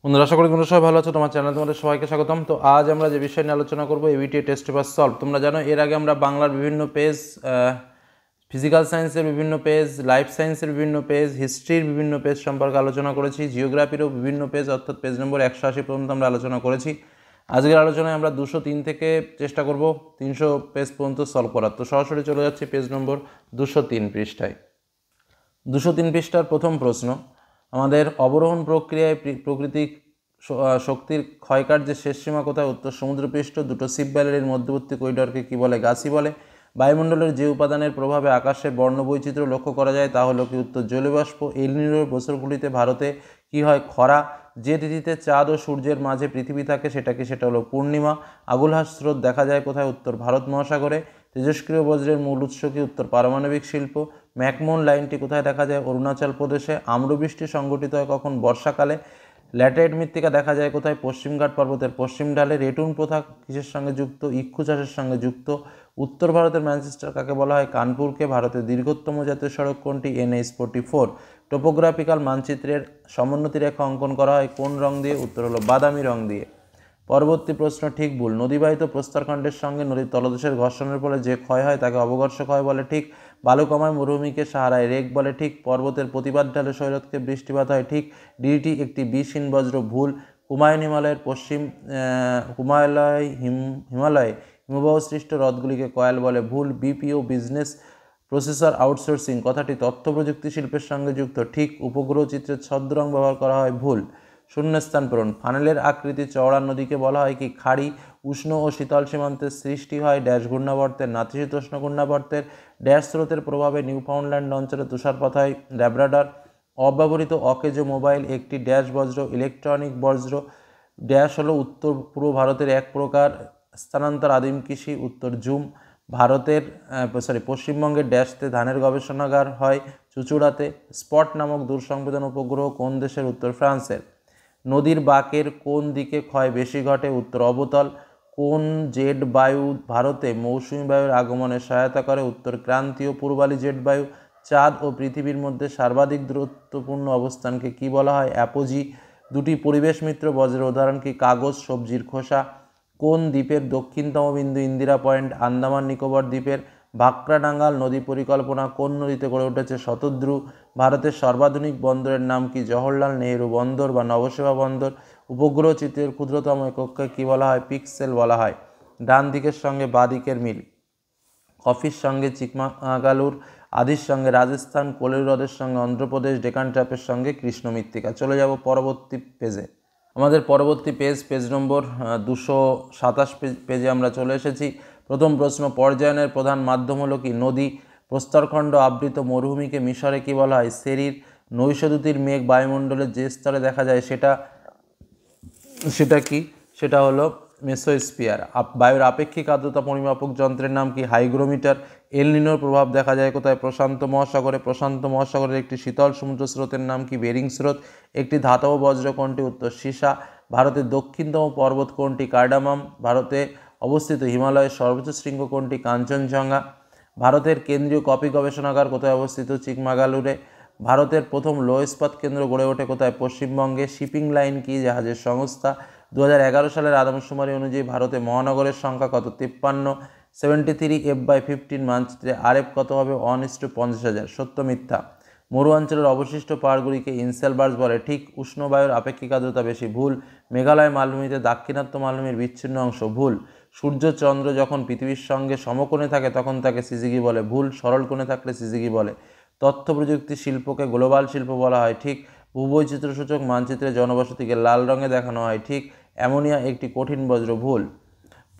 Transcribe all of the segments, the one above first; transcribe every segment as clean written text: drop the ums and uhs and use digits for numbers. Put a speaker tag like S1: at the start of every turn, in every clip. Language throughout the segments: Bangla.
S1: বন্ধুরা আশা করি তোমরা সবাই ভালো আছো। তোমার চ্যানেলে তোমাদের সবাইকে স্বাগতম। তো আজ আমরা যে বিষয় নিয়ে আলোচনা করবো এবিটি টেস্ট পেপার সলভ। তোমরা জানো এর আগে আমরা বাংলার বিভিন্ন পেজ, ফিজিক্যাল সায়েন্সের বিভিন্ন পেজ, লাইফ সায়েন্সের বিভিন্ন পেজ, হিস্ট্রির বিভিন্ন পেজ সম্পর্কে আলোচনা করেছি, জিওগ্রাফিরও বিভিন্ন পেজ অর্থাৎ পেজ নম্বর 180 পর্যন্ত আমরা আলোচনা করেছি। আজকের আলোচনায় আমরা 203 থেকে চেষ্টা করব 300 পেজ পর্যন্ত সলভ করার। তো সরাসরি চলে যাচ্ছি পেজ নম্বর 203 পৃষ্ঠায়। 203 পৃষ্ঠার প্রথম প্রশ্ন, আমাদের অবরোহণ প্রক্রিয়ায় প্রকৃতিক শক্তির ক্ষয়কার্যের শেষ সীমা কোথায়? উত্তর সমুদ্রপৃষ্ঠ। দুটো শিপ ব্যালেরির মধ্যবর্তী করিডরকে কী বলে? গাসি বলে। বায়ুমণ্ডলের যে উপাদানের প্রভাবে আকাশের বর্ণবৈচিত্র্য লক্ষ্য করা যায় তা হলো কি? উত্তর জলবাষ্প। এল নিনোর বছরগুলিতে ভারতে কি হয়? খরা। যে তিথিতে চাঁদ ও সূর্যের মাঝে পৃথিবী থাকে সেটা কি? সেটা হলো পূর্ণিমা। আগুলহাস স্রোত দেখা যায় কোথায়? উত্তর ভারত মহাসাগরে। তেজস্ক্রিয় বজ্রের মূল উৎস কি? উত্তর পারমাণবিক শিল্প। ম্যাকমোহন লাইনটি কোথায় দেখা যায়? অরুণাচল প্রদেশে। আম্রবৃষ্টি সংঘটিত হয় কখন? বর্ষাকালে। ল্যাটেরাইট মৃত্তিকা দেখা যায় কোথায়? পশ্চিমঘাট পর্বতের পশ্চিম ঢালে। রেটুন প্রথা কিসের সঙ্গে যুক্ত? ইক্ষু চাষের সঙ্গে যুক্ত। উত্তর ভারতের ম্যানচেস্টার কাকে বলা হয়? কানপুরকে। ভারতের দীর্ঘতম জাতীয় সড়ক কোনটি? NH-44। টোপোগ্রাফিক্যাল মানচিত্রের সমোন্নতি রেখা অঙ্কন করা হয় কোন রং দিয়ে? উত্তর হলো বাদামি রং দিয়ে। পরবর্তী প্রশ্ন, ঠিক ভুল। নদীবাহিত প্রস্তরখণ্ডের সঙ্গে নদীর তলদেশের ঘর্ষণের ফলে যে ক্ষয় হয় তাকে অবঘর্ষ ক্ষয় বলে, ঠিক। বালুকাময় মরুভূমিকে সাহারায় রেক বলে, ঠিক। পর্বতের প্রতিবাদ ঢালে শৈরতকে বৃষ্টিপাত হয়, ঠিক। ডিডিটি একটি বিষহীন বজ্র, ভুল। হুমায়ুন হিমালয়ের হিমালয়ে হিমবাহ সৃষ্ট হ্রদগুলিকে কয়াল বলে, ভুল। বিপিও বিজনেস প্রসেসর আউটসোর্সিং কথাটি তথ্য প্রযুক্তি শিল্পের সঙ্গে যুক্ত, ঠিক। উপগ্রহ চিত্রের ছদ্মরং ব্যবহার করা হয়, ভুল। শূন্যস্থান পূরণ। ফানেলের আকৃতি চওড়া নদীকে বলা হয় কি? খাড়ি। উষ্ণ ও শীতল সীমান্তের সৃষ্টি হয় ড্যাশ ঘূর্ণাবর্তের? নাতিশীতোষ্ণ ঘূর্ণাবর্তের। ড্যাশ স্রোতের প্রভাবে নিউফাউন্ডল্যান্ড অঞ্চলে তুষারপাত হয়? ল্যাব্রাডর। অব্যবহৃত অকেজ মোবাইল একটি ড্যাশ বজ্র, ইলেকট্রনিক বজ্র। ড্যাশ হলো উত্তর পূর্ব ভারতের এক প্রকার স্থানান্তর আদিম কৃষি, উত্তর জুম। পশ্চিমবঙ্গের ড্যাশতে ধানের গবেষণাগার হয়? চুঁচুড়াতে। স্পট নামক দূরসংবেদন উপগ্রহ কোন দেশের? উত্তর ফ্রান্সের। নদীর বাঁকের কোন দিকে ক্ষয় বেশি ঘটে? উত্তর অবতল। কোন জেট বায়ু ভারতে মৌসুমী বায়ুর আগমনে সহায়তা করে? উত্তর ক্রান্তীয় পূর্বালি জেট বায়ু। চাঁদ ও পৃথিবীর মধ্যে সর্বাধিক দূরত্বপূর্ণ অবস্থানকে কি বলা হয়? অ্যাপোজি। দুটি পরিবেশ মিত্র বজ্রের উদাহরণ কি? কাগজ, সবজির খোসা। কোন দ্বীপের দক্ষিণতম বিন্দু ইন্দিরা পয়েন্ট? আন্দামান নিকোবর দ্বীপের। ভাক্রাডাঙ্গাল নদী পরিকল্পনা কোন নদীতে গড়ে উঠেছে? শতদ্রু। ভারতের সর্বাধুনিক বন্দরের নাম কি? জওহরলাল নেহেরু বন্দর বা নবসেবা বন্দর। উপগ্রহ চিত্রের ক্ষুদ্রতম এককে কী বলা হয়? পিক্সেল বলা হয়। ডান দিকের সঙ্গে বাঁ দিকের মিল। কফির সঙ্গে চিকমাগালুর, আদির সঙ্গে রাজস্থান, কোলের হ্রদের সঙ্গে অন্ধ্রপ্রদেশ, ডেকান ট্র্যাপের সঙ্গে কৃষ্ণ মৃত্তিকা। চলে যাব পরবর্তী পেজে। আমাদের পরবর্তী পেজ নম্বর 227 পেজে আমরা চলে এসেছি। প্রথম প্রশ্ন, পর্যায়নের প্রধান মাধ্যম হলো কি? নদী। প্রস্তরখণ্ড আবৃত মরুভূমিকে মিশরে কি বলা হয়? সেরির। নৈশদ্যুতির মেঘ বায়ুমণ্ডলের যে স্তরে দেখা যায় সেটা কি? সেটা হলো মেসোস্ফিয়ার। বায়ুর আপেক্ষিক আর্দ্রতা পরিমাপক যন্ত্রের নাম কি? হাইগ্রোমিটার। এল নিনোর প্রভাব দেখা যায় কোথায়? প্রশান্ত মহাসাগরে। প্রশান্ত মহাসাগরের একটি শীতল সমুদ্র স্রোতের নাম কি? বেরিং স্রোত। একটি ধাতব বজ্র কোনটি? উত্তর সীসা। ভারতের দক্ষিণতম পর্বত কোনটি? কার্ডামাম। ভারতে অবস্থিত হিমালয়ের সর্বোচ্চ শৃঙ্গ কোনটি? কাঞ্চনজঙ্ঘা। ভারতের কেন্দ্রীয় কফি গবেষণাগার কোথায় অবস্থিত? চিকমাগালুরে। ভারতের প্রথম লৌহ ইস্পাত কেন্দ্র গড়ে ওঠে কোথায়? পশ্চিমবঙ্গে। শিপিং লাইন কি? জাহাজের সংস্থা। 2011 সালের আদমশুমারি অনুযায়ী ভারতে মহানগরের সংখ্যা কত? 53। 73 F/15 মানচিত্রে RF কত হবে? 1:50,000। সত্য মিথ্যা? মরু অঞ্চলের অবশিষ্ট পাহাড়গুলিকে ইনসেলবার্স বলে, ঠিক। উষ্ণ বায়ুর আপেক্ষিক আর্দ্রতা বেশি, ভুল। মেঘালয় মালভূমিতে দাক্ষিণাত্য মালভূমির বিচ্ছিন্ন অংশ, ভুল। সূর্য চন্দ্র যখন পৃথিবীর সঙ্গে সমকোণে থাকে তখন তাকে সিজিগি বলে, ভুল। সরল কোণে থাকলে সিজিগি বলে। তথ্য প্রযুক্তি শিল্পকে গ্লোবাল শিল্প বলা হয়, ঠিক। ভূবৈচিত্র্যসূচক মানচিত্রে জনবসতিকে লাল রঙে দেখানো হয়, ঠিক। অ্যামোনিয়া একটি কঠিন বজ্র, ভুল।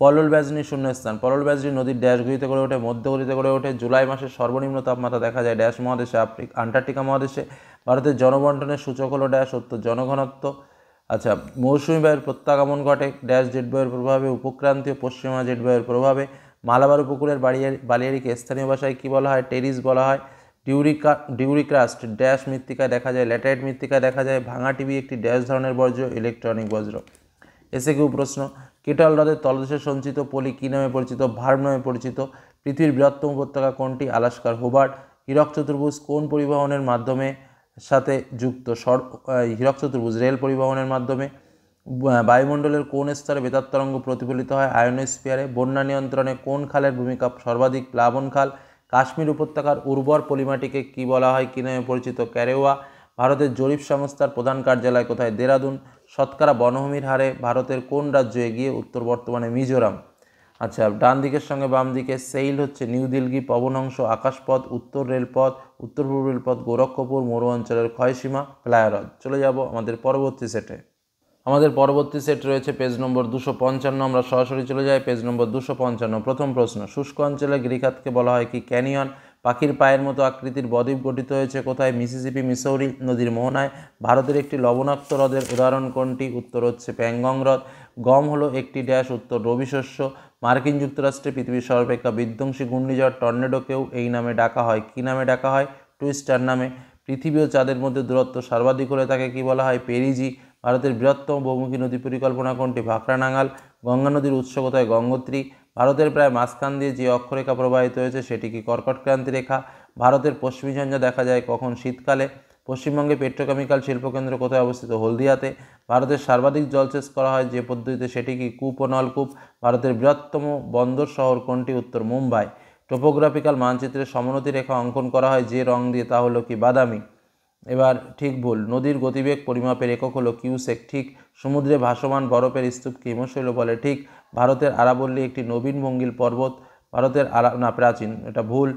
S1: পলল ব্যাজনী শূন্যস্থান। পলল ব্যাজনী নদীর ড্যাশগুলিতে গড়ে ওঠে? মধ্যগলিতে গড়ে ওঠে। জুলাই মাসের সর্বনিম্ন তাপমাত্রা দেখা যায় ড্যাশ মহাদেশে? আন্টার্কটিকা মহাদেশে। ভারতের জনবন্টনের সূচক হলো ড্যাশ, উত্তর জনঘনত্ব। আচ্ছা, মৌসুমী বায়ুর প্রত্যাগমন ঘটে ড্যাশ জেট বায়ুর প্রভাবে? উপক্রান্তীয় পশ্চিমা জেট বায়ুর প্রভাবে। মালাবার উপকূলের বালিয়াড়িকে স্থানীয় ভাষায় কী বলা হয়? টেরিস বলা হয়। ডিউরিক্রাস্ট ড্যাশ মৃত্তিকায় দেখা যায়? ল্যাটারাইট মৃত্তিকায় দেখা যায়। ভাঙা টিভি একটি ড্যাশ ধরনের বজ্র? ইলেকট্রনিক বজ্র। এসে কেউ প্রশ্ন, কেটল হ্রদের তলদেশে সঞ্চিত পলি কী নামে পরিচিত? ভার্ব নামে পরিচিত। পৃথিবীর বৃহত্তম উপত্যকা কোনটি? আলাস্কার হুবার্ট। হীরক চতুর্ভুজ কোন পরিবহনের মাধ্যমে সাথে যুক্ত হীরক চতুর্ভুজ রেল পরিবহনের মাধ্যমে। বায়ুমণ্ডলের কোন স্তরে বেতার তরঙ্গ প্রতিফলিত হয়? আয়োনোস্ফিয়ারে। বন্যা নিয়ন্ত্রণে কোন খালের ভূমিকা সর্বাধিক? প্লাবন খাল। কাশ্মীর উপত্যকার উর্বর পলিমাটিকে কি বলা হয়, কি নামে পরিচিত? ক্যারেওয়া। ভারতের জরিপ সংস্থার প্রধান কার্যালয় কোথায়? দেরাদুন। শতকরা বনভূমির হারে ভারতের কোন রাজ্য এগিয়ে? উত্তর বর্তমানে মিজোরাম। আচ্ছা, ডান দিকের সঙ্গে বাম দিকে। সেইল হচ্ছে নিউ দিল্লি, পবনহংস আকাশপথ, উত্তর রেলপথ, উত্তর পূর্ব রেলপথ গোরক্ষপুর, মরু অঞ্চলের ক্ষয়সীমা প্লায়ারজ। চলে যাব আমাদের পরবর্তী সেটে। আমাদের পরবর্তী সেট রয়েছে পেজ নম্বর 255। আমরা সরাসরি চলে যাই পেজ নম্বর 255। প্রথম প্রশ্ন, শুষ্ক অঞ্চলে গিরিখাতকে বলা হয় কি? ক্যানিয়ন। পাখির পায়ের মতো আকৃতির বদ্বীপ গঠিত হয়েছে কোথায়? মিসিসিপি মিসৌরি নদীর মোহনায়। ভারতের একটি লবণাক্ত হ্রদের উদাহরণ কোনটি? উত্তর হচ্ছে প্যাংগং হ্রদ। গম হলো একটি ড্যাশ, উত্তর রবি শস্য। মার্কিন যুক্তরাষ্ট্রে পৃথিবীর সর্বাপেক্ষা বিধ্বংসী ঘূর্ণিঝড় টর্নেডোকেও এই নামে ডাকা হয়, কি নামে ডাকা হয়? টুইস্টার নামে। পৃথিবী ও চাঁদের মধ্যে দূরত্ব সর্বাধিক হলে তাকে কি বলা হয়? পেরিজি। ভারতের বৃহত্তম বহুমুখী নদী পরিকল্পনা কোনটি? ভাকরানাঙ্গাল। গঙ্গা নদীর উৎস কোথায়? গঙ্গোত্রী। ভারতের প্রায় মাঝখান দিয়ে যে অক্ষরেখা প্রবাহিত হয়েছে সেটি কি? কর্কট ক্রান্তি রেখা। ভারতের পশ্চিমী ঝঞ্ঝা দেখা যায় কখন? শীতকালে। পশ্চিমবঙ্গে পেট্রোকেমিক্যাল শিল্পকেন্দ্র কোথায় অবস্থিত? হলদিয়াতে। ভারতের সর্বাধিক জলসেচ করা হয় যে পদ্ধতিতে সেটি কি? কূপ ও নলকূপ। ভারতের বৃহত্তম বন্দর শহর কোনটি? উত্তর মুম্বাই। টোপোগ্রাফিক্যাল মানচিত্রে সমোন্নতি রেখা অঙ্কন করা হয় যে রং দিয়ে তা হলো কি? বাদামি। এবার ঠিক ভুল। নদীর গতিবেগ পরিমাপের একক হলো কিউসেক। ঠিক। সমুদ্রে ভাসমান বরফের স্তূপকে হিমশৈল বলে। ঠিক। ভারতের আরাবল্লী একটি নবীন ভঙ্গিল পর্বত। ভারতের প্রাচীন, এটা ভুল।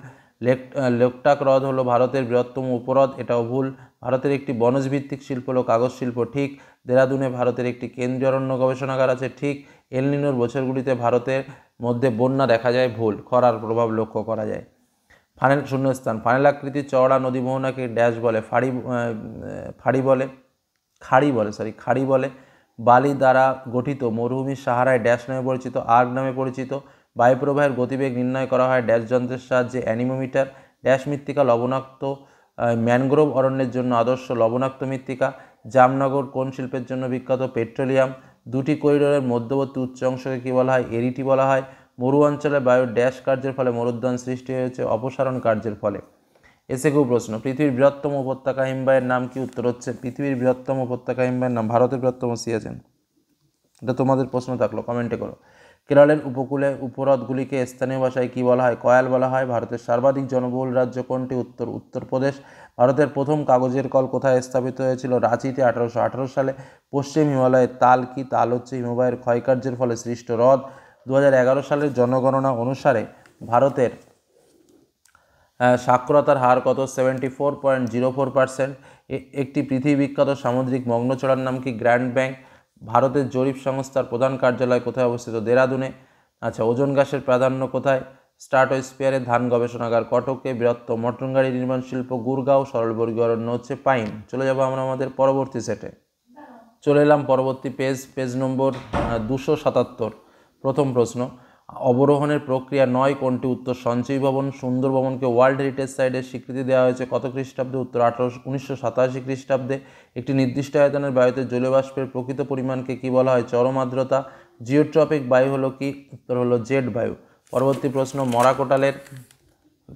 S1: লোকটাক হ্রদ হলো ভারতের বৃহত্তম উপহ্রদ, এটাও ভুল। ভারতের একটি বনজ ভিত্তিক শিল্প হলো কাগজ শিল্প। ঠিক। দেরাদুনে ভারতের একটি কেন্দ্রীয় অরণ্য গবেষণাগার আছে। ঠিক। এল নিনোর বছরগুলিতে ভারতের মধ্যে বন্যা দেখা যায়। ভুল। খরার প্রভাব লক্ষ্য করা যায়। ফানেল শূন্যস্থান। ফানেল আকৃতির চওড়া নদী মোহনাকে ড্যাশ বলে? খাড়ি বলে। বালি দ্বারা গঠিত মরুভূমির সাহারায় ড্যাশ নামে পরিচিত? আর্গ নামে পরিচিত। বায়ুপ্রবাহের গতিবেগ নির্ণয় করা হয় ড্যাশ যন্ত্রের সাহায্যে? অ্যানিমোমিটার। ড্যাশ মৃত্তিকা লবণাক্ত ম্যানগ্রোভ অরণ্যের জন্য আদর্শ? লবণাক্ত মৃত্তিকা। জামনগর কোন শিল্পের জন্য বিখ্যাত? পেট্রোলিয়াম। দুটি করিডোরের মধ্যবর্তী উচ্চ অংশকে কী বলা হয়? এরিটি বলা হয়। মরু অঞ্চলে বায়ুর ড্যাশ কার্যের ফলে মরুদ্যান সৃষ্টি হয়েছে? অপসারণ কার্যের ফলে। এসএকিউ প্রশ্ন, পৃথিবীর বৃহত্তম উপত্যকা হিমবাহের নাম কি? উত্তর হচ্ছে পৃথিবীর বৃহত্তম উপত্যকা হিমবাহের নাম ভারতের বৃহত্তম সিয়াচেন। এটা তোমাদের প্রশ্ন থাকলো, কমেন্টে করো। কেরলের উপকূলে উপহ্রদগুলিকে স্থানীয় ভাষায় কি বলা হয়? কয়াল বলা হয়। ভারতের সর্বাধিক জনবহুল রাজ্য কোনটি? উত্তর উত্তরপ্রদেশ। ভারতের প্রথম কাগজের কল কোথায় স্থাপিত হয়েছিল? রাঁচিতে 1818 সালে। পশ্চিম হিমালয়ের তাল কি? তাল হচ্ছে হিমবাহের ক্ষয়কার্যের ফলে সৃষ্ট হ্রদ। 2011 সালের জনগণনা অনুসারে ভারতের সাক্ষরতার হার কত? 74.04%। একটি পৃথিবী বিখ্যাত সামুদ্রিক মগ্নচড়ার নাম কি? Grand bank. ভারতের জরিপ সংস্থার প্রধান কার্যালয় কোথায় অবস্থিত? দেরাদুনে। আচ্ছা, ওজোন গ্যাসের প্রাধান্য কোথায়? স্ট্রাটোস্ফিয়ারে। ধান গবেষণাগার কটকে। বৃহত্তম মটন গাড়ি নির্মাণ শিল্প গুরগাঁও। সরলবর্গীয় অরণ্য হচ্ছে পাইন। চলে যাব আমরা আমাদের পরবর্তী সেটে। চলে এলাম পরবর্তী পেজ নম্বর 277। প্রথম প্রশ্ন, অবরোহণের প্রক্রিয়া নয় কোনটি? উত্তর সঞ্চয়ী ভবন। সুন্দর ভবনকে ওয়ার্ল্ড হেরিটেজ সাইটের স্বীকৃতি দেওয়া হয়েছে কত খ্রিস্টাব্দে? উত্তর 1987 খ্রিস্টাব্দে। একটি নির্দিষ্ট আয়তনের বায়ুতে জলীয় বাষ্পের প্রকৃত পরিমাণকে কি বলা হয়? চরম আর্দ্রতা। জিওট্রপিক বায়ু হলো কি? উত্তর হলো জেট বায়ু। পরবর্তী প্রশ্ন, মরা কোটালের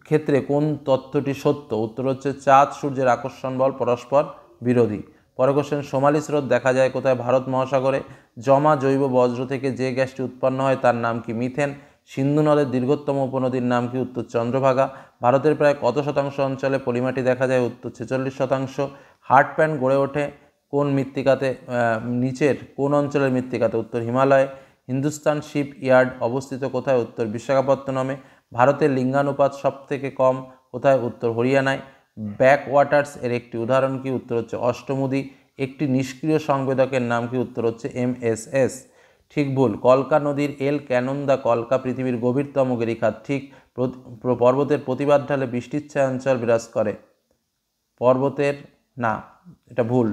S1: ক্ষেত্রে কোন তত্ত্বটি সত্য? উত্তর হচ্ছে চাঁদ সূর্যের আকর্ষণ বল পরস্পর বিরোধী। পরের কোশ্চেন, সোমালি স্রোত দেখা যায় কোথায়? ভারত মহাসাগরে। জমা জৈব বজ্র থেকে যে গ্যাসটি উৎপন্ন হয় তার নাম কি? মিথেন। সিন্ধু নদের দীর্ঘতম উপনদীর নাম কি? উত্তর চন্দ্রভাগা। ভারতের প্রায় কত শতাংশ অঞ্চলে পলিমাটি দেখা যায়? উত্তর 46%। হার্ট প্যান গড়ে ওঠে কোন মৃত্তিকাতে? নিচের কোন অঞ্চলের মৃত্তিকাতে? উত্তর হিমালয়ে। হিন্দুস্তান শিপ ইয়ার্ড অবস্থিত কোথায়? উত্তর বিশাখাপত্তনমে। ভারতের লিঙ্গানুপাত সব থেকে কম কোথায়? উত্তর হরিয়ানায়। ব্যাক ওয়াটার্স এর একটি উদাহরণ কি? উত্তর হচ্ছে অষ্টমুদি। একটি নিষ্ক্রিয় সংবেদকের নাম কি? উত্তর হচ্ছে MSS। ঠিক ভুল। কলকা নদীর এল ক্যানন দ্য কলকা পৃথিবীর গভীরতম গিরিখাত। ঠিক। পর্বতের প্রতিবাদ ঢালে বৃষ্টির ছায়া অঞ্চল বিরাজ করে। পর্বতের না, এটা ভুল।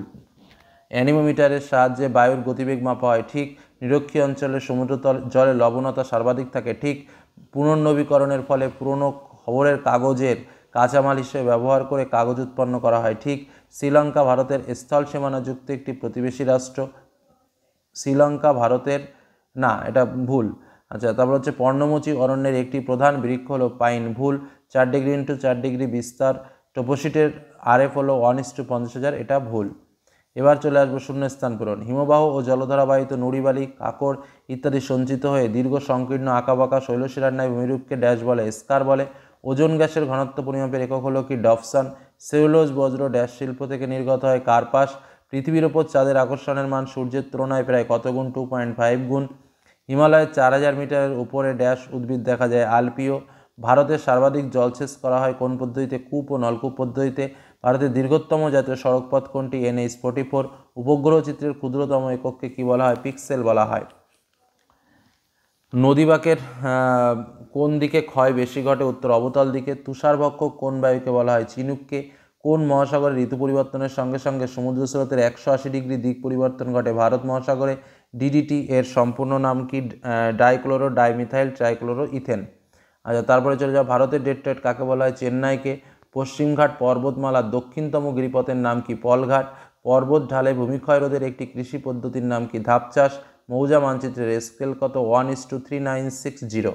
S1: অ্যানিমোমিটারের সাহায্যে বায়ুর গতিবেগ মাপা হয়। ঠিক। নিরক্ষীয় অঞ্চলে সমুদ্রতল জলে লবণতা সর্বাধিক থাকে। ঠিক। পুনর্নবীকরণের ফলে পুরনো খবরের কাগজের কাঁচামাল হিসেবে ব্যবহার করে কাগজ উৎপন্ন করা হয়। ঠিক। শ্রীলঙ্কা ভারতের স্থল সীমানাযুক্ত একটি প্রতিবেশী রাষ্ট্র। শ্রীলঙ্কা ভারতের না, এটা ভুল। আচ্ছা, তারপর হচ্ছে পর্ণমোচী অরণ্যের একটি প্রধান বৃক্ষ হলো পাইন। ভুল। 4 ডিগ্রি × 4 ডিগ্রি বিস্তার। টোপোশিটের RF হলো 1:50,000, এটা ভুল। এবার চলে আসবো শূন্যস্থান পূরণ। হিমবাহ ও জলধারাবাহিত নুড়িবালি, কাকড় ইত্যাদি সঞ্চিত হয়ে দীর্ঘ সংকীর্ণ আঁকাবাঁকা শৈলশিরার ন্যায় ভূমিরূপকে ড্যাশ বলে, স্কার বলে। ওজোন গ্যাসের ঘনত্ব পরিমাপের একক হলো কি? ডবসন। সেলুলোজ বজ্র ড্যাশ শিল্প থেকে নির্গত হয়? কার্পাস। পৃথিবীর ওপর চাঁদের আকর্ষণের মান সূর্যের তুলনায় প্রায় কত গুণ? 2.5 গুণ। হিমালয়ের 4000 মিটারের উপরে ড্যাশ উদ্ভিদ দেখা যায়? আলপিও। ভারতের সর্বাধিক জলসেচ করা হয় কোন পদ্ধতিতে? কূপ ও নলকূপ পদ্ধতিতে। ভারতের দীর্ঘতম জাতীয় সড়কপথ কোনটি? NH-44। উপগ্রহ চিত্রের ক্ষুদ্রতম একককে কি বলা হয়? পিক্সেল বলা হয়। নদীবাঁকের কোন দিকে ক্ষয় বেশি ঘটে? উত্তর অবতল দিকে। তুষারভক্ষক কোন বায়ুকে বলা হয়? চিনুককে। কোন মহাসাগরে ঋতু পরিবর্তনের সঙ্গে সঙ্গে সমুদ্র স্রোতের 180 ডিগ্রি দিক পরিবর্তন ঘটে? ভারত মহাসাগরে। DDT এর সম্পূর্ণ নাম কি? Dichloro dimethyl trichloro ethane. আচ্ছা, তারপরে চলে যাও। ভারতের ডেট্রয়েট কাকে বলা হয়? চেন্নাইকে। পশ্চিমঘাট পর্বতমালার দক্ষিণতম গিরিপথের নাম কি? পলঘাট। পর্বত ঢালে ভূমিক্ষয় রোধের একটি কৃষি পদ্ধতির নাম কি? ধাপ চাষ। মৌজা মানচিত্রের স্কেল কত? 1:3960।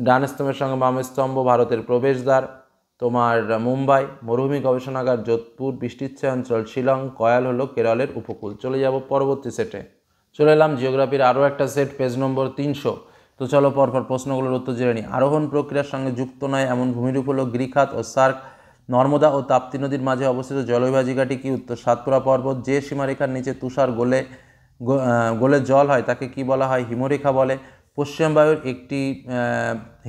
S1: ডান স্তম্ভের সঙ্গে বাম স্তম্ভ ভারতের প্রবেশদ্বার তোমার মুম্বাই। মরুভূমি গবেষণাগার যোধপুর। বৃষ্টিচ্ছায় অঞ্চল শিলং। কয়াল হলো কেরলের উপকূল। চলে যাব পরবর্তী সেটে। চলে এলাম জিওগ্রাফির আরও একটা সেট, পেজ নম্বর 300। তো চলো পরপর প্রশ্নগুলোর উত্তর জেনে নিই। আরোহণ প্রক্রিয়ার সঙ্গে যুক্ত নয় এমন ভূমিরূপ হলো গিরিখাত ও সার্ক। নর্মদা ও তাপ্তি নদীর মাঝে অবস্থিত জলবিভাজিকাটি কি? উত্তর সাতপুরা পর্বত। যে সীমারেখার নিচে তুষার গলে জল হয় তাকে কি বলা হয়? হিমরেখা বলে। পশ্চিম বায়ুর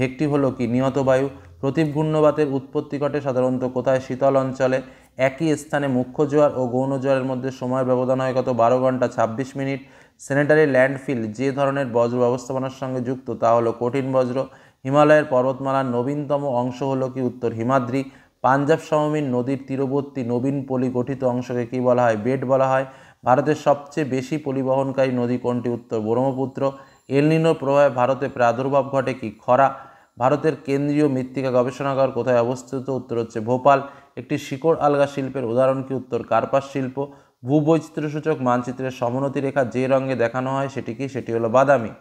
S1: একটি হলো কি? নিয়ত বায়ু। প্রতীপ ঘূর্ণবাতের উৎপত্তি ঘটে সাধারণত কোথায়? শীতল অঞ্চলে। একই স্থানে মুখ্য জোয়ার ও গৌণ জোয়ারের মধ্যে সময়ের ব্যবধান হয় কত? 12 ঘন্টা 26 মিনিট। স্যানিটারি ল্যান্ডফিল যে ধরনের বজ্র ব্যবস্থাপনার সঙ্গে যুক্ত তা হলো কঠিন বজ্র। হিমালয়ের পর্বতমালার নবীনতম অংশ হলো কি? উত্তর হিমাদ্রি। পাঞ্জাব সমভূমির নদীর তীরবর্তী নবীন পলি গঠিত অংশকে কি বলা হয়? বেড বলা হয়। ভারতের সবচেয়ে বেশি পরিবহনকারী নদী কোনটি? উত্তর ব্রহ্মপুত্র। এল নিনোর প্রভাবে ভারতে প্রাদুর্ভাব ঘটে কি? খরা। ভারতের কেন্দ্রীয় মৃত্তিকা গবেষণাগার কোথায় অবস্থিত? উত্তর হচ্ছে ভোপাল। একটি শিকড় আলগা শিল্পের উদাহরণ কি? উত্তর কার্পাস শিল্প। ভূবৈচিত্র্যসূচক মানচিত্রের সমোন্নতি রেখা যে রঙে দেখানো হয় সেটি কি? সেটি হলো বাদামি।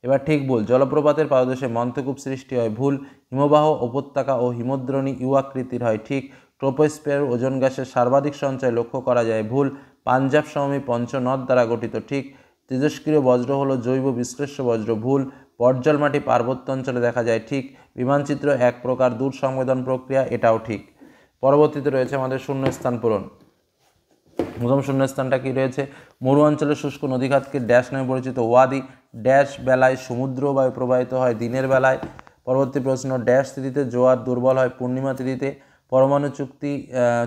S1: এবার ঠিক ভুল। জলপ্রপাতের পাদদেশে মন্থকূপ সৃষ্টি হয়? ভুল। হিমবাহ উপত্যকা ও হিমদ্রোণী ইউ আকৃতির হয়? ঠিক। ট্রোপোস্ফিয়ার ওজোন গ্যাসের সর্বাধিক সঞ্চয় লক্ষ্য করা যায়? ভুল। পাঞ্জাব সমভূমি পঞ্চনদ দ্বারা গঠিত? ঠিক। তেজস্ক্রিয় বজ্র হলো জৈব বিশ্লেষ্য বজ্র? ভুল। পর্জল মাটি পার্বত্য অঞ্চলে দেখা যায়? ঠিক। বিমানচিত্র এক প্রকার দূর সংবেদন প্রক্রিয়া? এটাও ঠিক। পরবর্তীতে রয়েছে আমাদের শূন্যস্থান পূরণ। প্রথম শূন্যস্থানটা কি রয়েছে? মরু অঞ্চলের শুষ্ক নদীখাতকে ড্যাশ নামে পরিচিত? ওয়াদি। ড্যাশ বেলায় সমুদ্র বায়ু প্রবাহিত হয়? দিনের বেলায়। পরবর্তী প্রশ্ন, ড্যাশ তিথিতে জোয়ার দুর্বল হয়? পূর্ণিমা তিথিতে। পরমাণু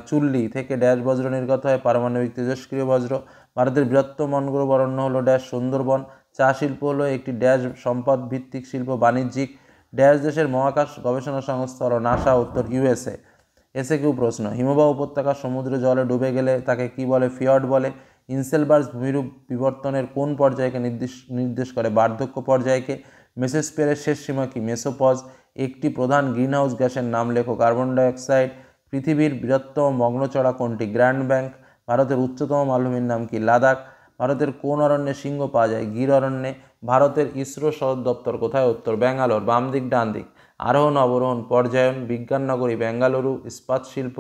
S1: চুল্লি থেকে ড্যাশ বজ্র নির্গত হয়? পারমাণবিক তেজস্ক্রিয় বজ্র। ভারতের বৃহত্তম ম্যানগ্রোভ অরণ্য হলো ড্যাশ সুন্দরবন। চা শিল্প হলো একটি ড্যাশ সম্পদ ভিত্তিক শিল্প? বাণিজ্যিক। ড্যাশ দেশের মহাকাশ গবেষণা সংস্থা হলো নাসা? উত্তর USA। এসএকিউ প্রশ্ন, হিমবাহ উপত্যকা সমুদ্র জলে ডুবে গেলে তাকে কি বলে? ফিয়র্ড বলে। ইনসেলবার্স ভূমিরূপ বিবর্তনের কোন পর্যায়কে নির্দেশ করে? বার্ধক্য পর্যায়কে। মেসোস্ফিয়ারের শেষ সীমা কি? মেসোপজ। একটি প্রধান গ্রিনহাউস গ্যাসের নাম লেখো। Carbon dioxide. পৃথিবীর বৃহত্তম মগ্নচড়া কোনটি? Grand bank. ভারতের উচ্চতম মালভূমির নাম কি? লাদাখ। ভারতের কোন অরণ্যে সিংহ পাওয়া যায়? গির অরণ্যে। ভারতের ইসরো সদর দপ্তর কোথায়? উত্তর ব্যাঙ্গালোর। বাম দিক ডান দিক। আরোহণ অবরোহণ পর্যায়ন বিজ্ঞাননগরী বেঙ্গালুরু। ইস্পাত শিল্প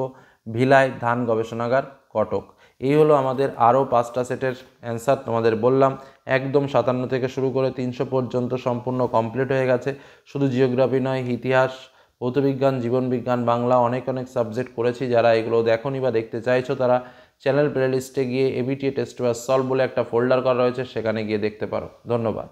S1: ভিলাই। ধান গবেষণাগার কটক। এই হলো আমাদের আরও 5টা সেটের অ্যান্সার। তোমাদের বললাম একদম 57 থেকে শুরু করে 300 পর্যন্ত সম্পূর্ণ কমপ্লিট হয়ে গেছে। শুধু জিওগ্রাফি নয়, ইতিহাস, ভৌতবিজ্ঞান, জীবনবিজ্ঞান, বাংলা অনেক সাবজেক্ট করেছি। যারা এগুলো দেখোনি বা দেখতে চাইছো তারা চ্যানেল প্লেলিস্টে গিয়ে ABTA টেস্ট পেপার সলভ বলে একটা ফোল্ডার করা রয়েছে, সেখানে গিয়ে দেখতে পারো। ধন্যবাদ।